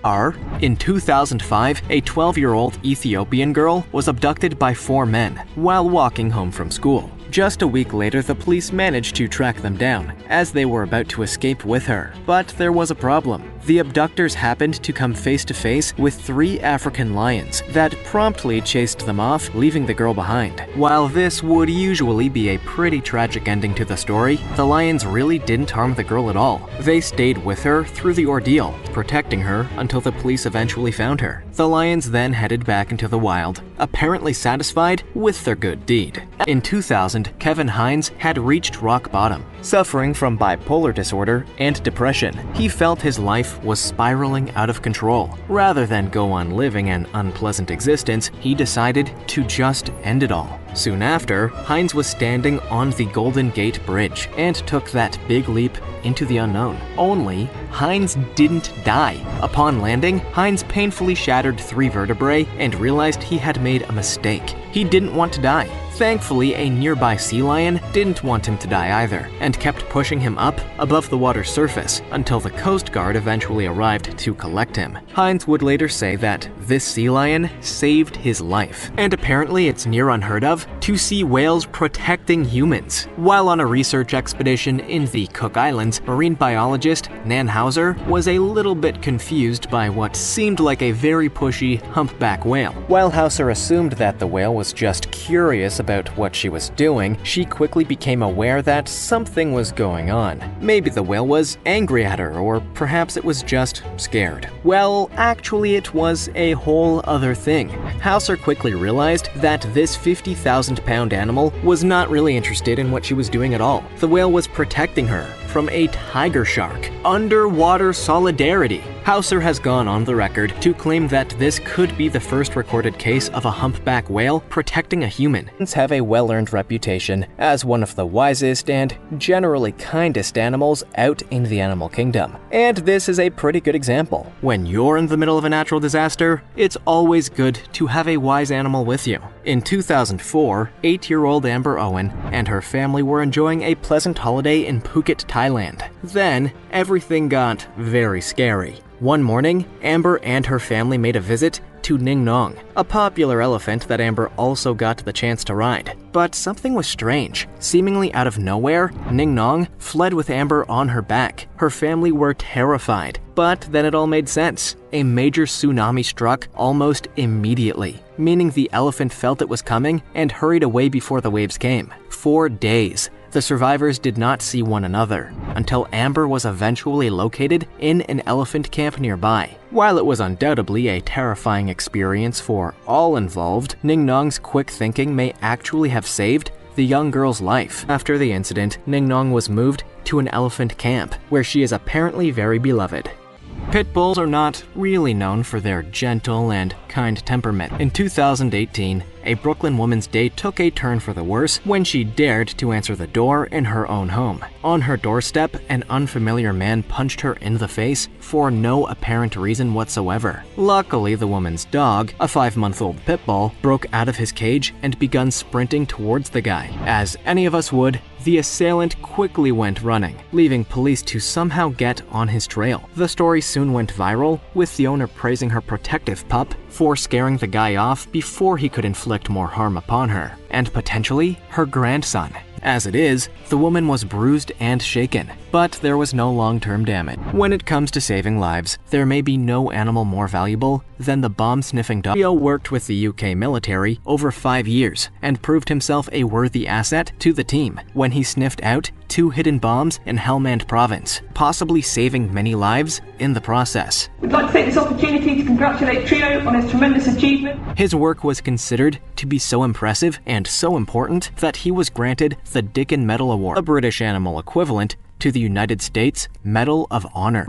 In 2005, a 12-year-old Ethiopian girl was abducted by 4 men while walking home from school. Just a week later, the police managed to track them down as they were about to escape with her. But there was a problem. The abductors happened to come face to face with 3 African lions that promptly chased them off, leaving the girl behind. While this would usually be a pretty tragic ending to the story, the lions really didn't harm the girl at all. They stayed with her through the ordeal, protecting her until the police eventually found her. The lions then headed back into the wild, apparently satisfied with their good deed. In 2000, Kevin Hines had reached rock bottom. Suffering from bipolar disorder and depression, he felt his life was spiraling out of control. Rather than go on living an unpleasant existence, he decided to just end it all. Soon after, Hines was standing on the Golden Gate Bridge and took that big leap into the unknown. Only, Hines didn't die. Upon landing, Hines painfully shattered 3 vertebrae and realized he had made a mistake. He didn't want to die. Thankfully, a nearby sea lion didn't want him to die either, and kept pushing him up above the water's surface until the Coast Guard eventually arrived to collect him. Hines would later say that this sea lion saved his life, and apparently it's near unheard of to see whales protecting humans. While on a research expedition in the Cook Islands, marine biologist Nan Hauser was a little bit confused by what seemed like a very pushy humpback whale. While Hauser assumed that the whale was just curious about what she was doing, she quickly became aware that something was going on. Maybe the whale was angry at her, or perhaps it was just scared. Well, actually it was a whole other thing. Hauser quickly realized that this 50,000-pound animal was not really interested in what she was doing at all. The whale was protecting her from a tiger shark. Underwater solidarity. Hauser has gone on the record to claim that this could be the first recorded case of a humpback whale protecting a human. Humans have a well-earned reputation as one of the wisest and generally kindest animals out in the animal kingdom. And this is a pretty good example. When you're in the middle of a natural disaster, it's always good to have a wise animal with you. In 2004, 8-year-old Amber Owen and her family were enjoying a pleasant holiday in Phuket, Thailand. Then, everything got very scary. One morning, Amber and her family made a visit to Ning Nong, a popular elephant that Amber also got the chance to ride. But something was strange. Seemingly out of nowhere, Ning Nong fled with Amber on her back. Her family were terrified, but then it all made sense. A major tsunami struck almost immediately, meaning the elephant felt it was coming and hurried away before the waves came. 4 days. The survivors did not see one another until Amber was eventually located in an elephant camp nearby. While it was undoubtedly a terrifying experience for all involved, Ning Nong's quick thinking may actually have saved the young girl's life. After the incident, Ning Nong was moved to an elephant camp, where she is apparently very beloved. Pit bulls are not really known for their gentle and kind temperament. In 2018, a Brooklyn woman's day took a turn for the worse when she dared to answer the door in her own home. On her doorstep, an unfamiliar man punched her in the face for no apparent reason whatsoever. Luckily, the woman's dog, a 5-month-old pit bull, broke out of his cage and began sprinting towards the guy. As any of us would, the assailant quickly went running, leaving police to somehow get on his trail. The story soon went viral, with the owner praising her protective pup for scaring the guy off before he could inflict more harm upon her, and potentially her grandson. As it is, the woman was bruised and shaken, but there was no long-term damage. When it comes to saving lives, there may be no animal more valuable than the bomb-sniffing dog. Leo worked with the UK military over 5 years and proved himself a worthy asset to the team when he sniffed out 2 hidden bombs in Helmand province, possibly saving many lives in the process. We'd like to take this opportunity to congratulate Trio on his tremendous achievement. His work was considered to be so impressive and so important that he was granted the Dickin Medal Award, a British animal equivalent to the United States Medal of Honor.